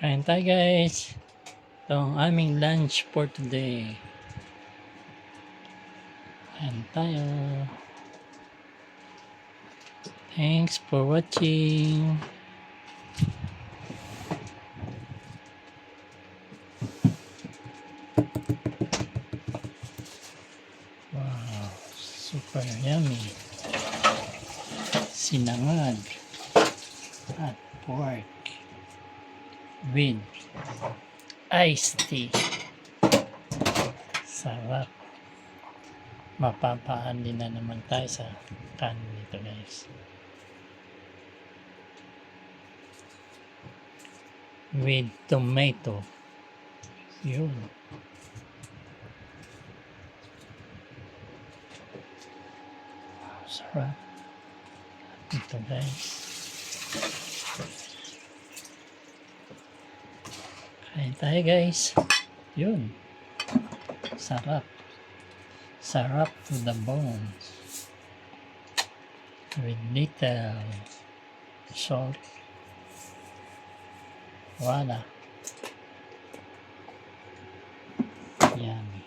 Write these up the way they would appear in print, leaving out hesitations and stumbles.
Kain tayo guys. Ito ang aming lunch for today. Kain tayo. Thanks for watching. Wow, super yummy. Sinangag at pork with iced tea. Sarap. Mapapaan din na naman tayo sa kanin nito guys. With tomato. Yun. Sarap. Ito guys. Kain tayo guys. Yun. Sarap. Sarap to the bones. With little salt. Wala. Yummy.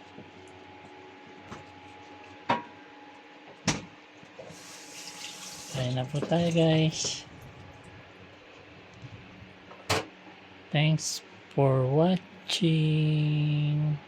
Kain na po tayo guys. Thanks for watching.